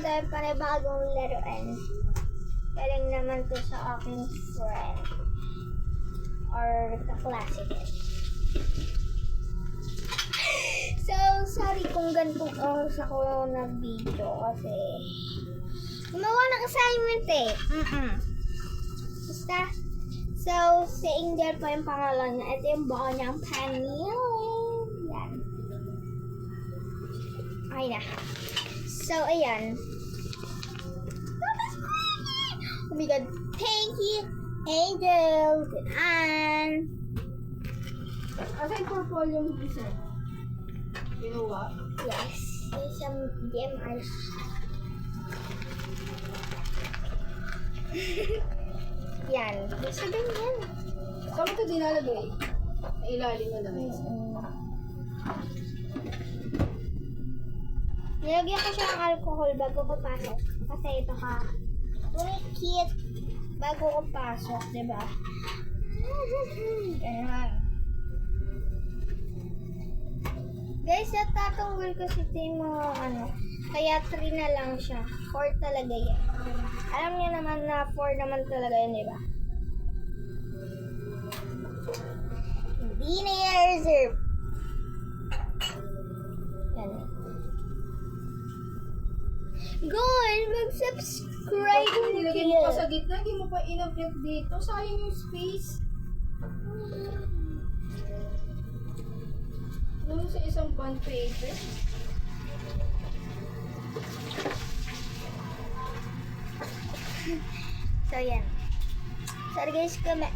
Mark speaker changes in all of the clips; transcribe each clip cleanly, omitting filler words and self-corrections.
Speaker 1: tayong panibagong laruan. Galing naman to sa aking friend. Or kaklase din. So, sorry kung ganitong oras ako nag-video kasi gumawa ng assignment eh. Basta, so, si Angel po yung pangalan niya. Ito yung buo niyang pangalan. Yan. Ay na. So, ayan. Oh my God. Thank you, Angel. And
Speaker 2: Asan portfolio mo isa? Kinuha?
Speaker 1: yes, there's some DMRs. Yan. Gusto din yan.
Speaker 2: Saan mo ito dinalagay? Sa ilalim mo lang.
Speaker 1: Nilagyan ko siya ng alcohol bago ko pasok. Kasi ito ka. Kit bago ko pasok, diba? Ganyan. Guys, natatanggol kasi ito yung mga ano. Kaya 3 na lang siya. 4 talaga yan. Alam niyo naman na 4 naman talaga yan, diba? Hindi na yan reserve. Yan. Guys, mag-subscribe
Speaker 2: Bakit nilagay mo pa sa
Speaker 1: kayo.
Speaker 2: gitna? Hindi mo pa in-upload dito. Sayang yung space. Ano sa isang bond paper?
Speaker 1: So, yan. Sorry guys, kami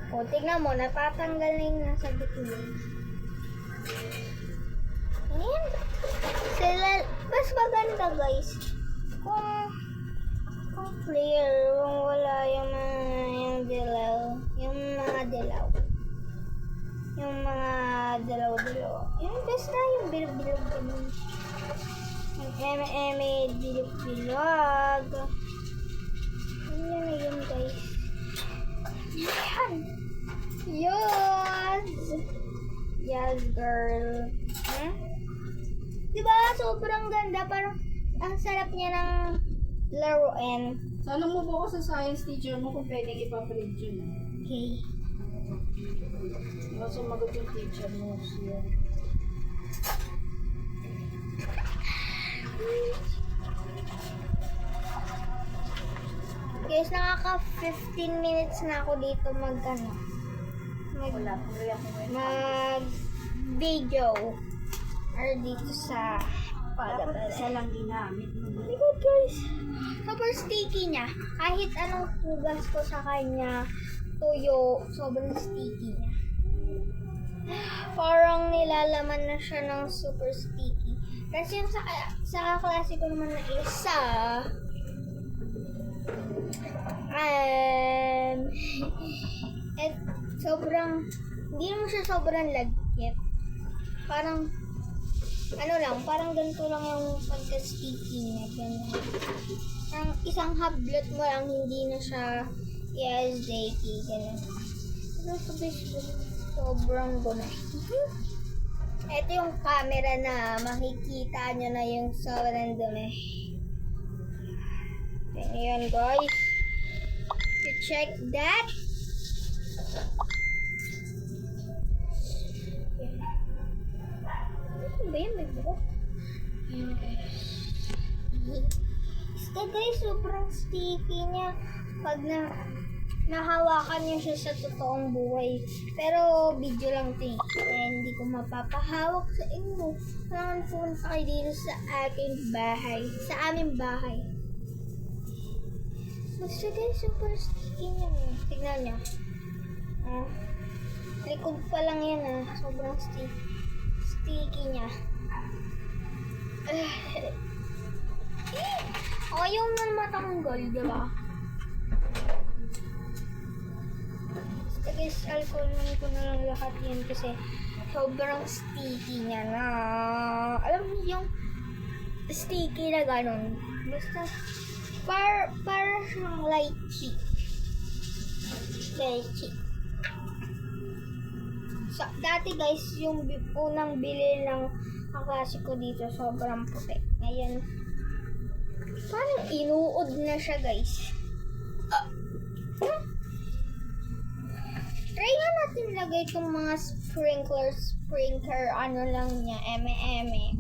Speaker 1: O, tignan mo, natatanggal na yung nasa gitna. Ayan. Sila, mas maganda guys. Kung clear, kung wala yung dilaw. Yung mga dilaw. Yung mga dilaw-dilaw. Yung best na yung bilog-bilog ganun. Yung eme-eme bilog-bilog. Yan na yun guys. Yan! Yes! Yes, girl. Diba? Sobrang ganda. Parang ang sarap niya ng laruin.
Speaker 2: Sana mo buko sa science teacher mo kung pwedeng ipaprint yun.
Speaker 1: Okay.
Speaker 2: Sumagot yung teacher mo siya.
Speaker 1: Guys, nakaka 15 minutes na ako dito mag video or dito sa
Speaker 2: Dapat isa lang ginamit mo.
Speaker 1: Oh my God, guys. Super sticky niya. Kahit anong tugas ko sa kanya, tuyo, sobrang sticky niya. Parang nilalaman na siya ng super sticky. Kasi yung sa klase ko naman na isa, sobrang, hindi naman siya sobrang lagkit. Parang, ano lang, parang ganito lang yung pagka-sticky niya, ganun. Ang isang hablot mo lang, hindi na siya sticky, ganun. Sobrang dumi. Ito yung camera na makikita nyo na yung sobrang dumi. Ayan guys. To check that. Ano ba yun? May buhok. Ayan guys. Basta guys, sobrang sticky niya. Pag nahawakan niyo siya sa totoong buhay. Pero video lang ito eh. Kaya hindi ko mapapahawak sa inyo. Kailangan pumunta kayo dito sa aking bahay. Sa aming bahay. Basta guys, super sticky niya. Tignan niya. Likod pa lang yan Sobrang sticky niya. Ayaw man matanggal, diba? Basta guys, alcoholin ko na lang lahat yan kasi sobrang sticky niya na. Alam niyo yung sticky na ganun. Basta, para siyang lychee. Lychee. Dati guys, yung unang bili ng kaklase ko dito, sobrang puti. Ngayon, parang inuod na siya guys. Try nga natin lagay itong mga sprinkler, ano lang niya, eme-eme.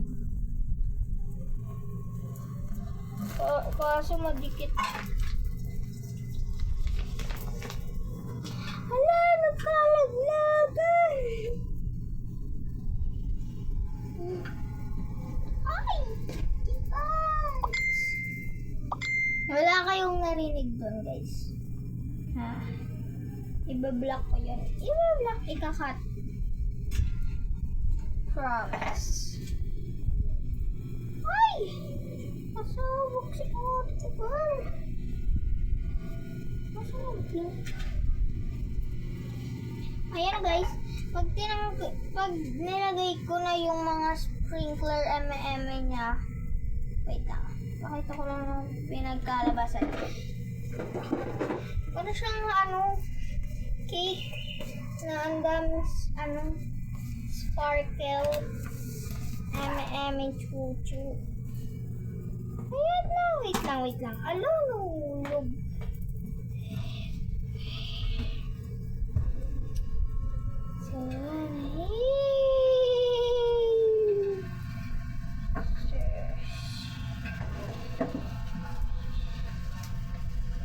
Speaker 1: Kaso madikit. Hala, nagkalaglagan! Ay! Guys! Wala kayong narinig doon, guys. Ha? Iba-block ko yan. Iba-block, ikakat. Promise. Ay! Pasawag si Ate Girl. Pasawag. Ayan guys, pag nilagay ko na yung mga sprinkler eme-eme niya, wait lang, pakita ko lang yung pinagkalabasan. Para siyang cake na ang dami, sparkle, eme-eme, chuchu. Ayan na, wait lang. Alo, nahulog.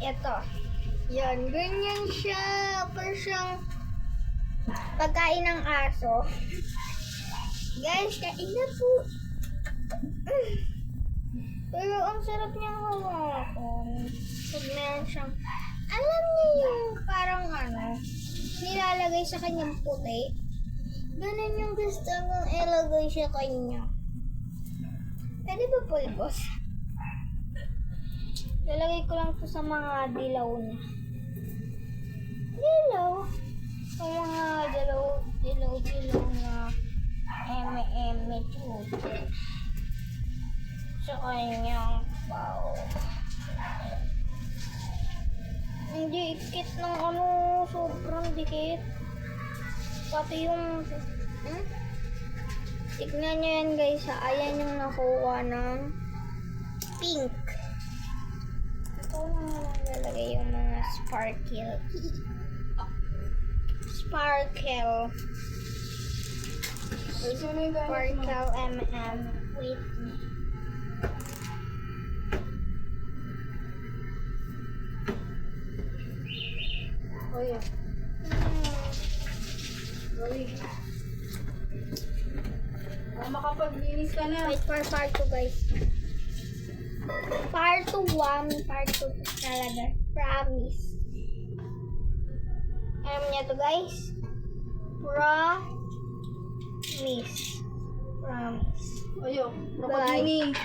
Speaker 1: Ito. Yan, ganyan siya. Parang siyang pagkain ng aso. Guys, kain na po. Pero ang sarap niyang hawakan. Pag meron siyang, alam niyo yung parang nilalagay sa kanyang puti. Ganun yung gusto kong ilagay sa kanya. Pwede ba pulbos? Lalagay ko lang to sa mga dilaw niya. Dilaw? Sa mga dilaw na eme-eme chuchu. Sa kanyang pao. Hindi ikit ng sobrang dikit. Pati yung, tignan nyo yan guys ha, ayan yung nakuha ng pink. Ito na lalagay yung mga sparkle. Sparkle M&M. Wait.
Speaker 2: Oh, yeah. Uy. Makapaglinis ka na.
Speaker 1: Wait for part 2 guys. Part 2, part 2 talaga. Promise. Alam niya to guys. Promise.
Speaker 2: Ayo,
Speaker 1: Bye.
Speaker 2: makaglinis.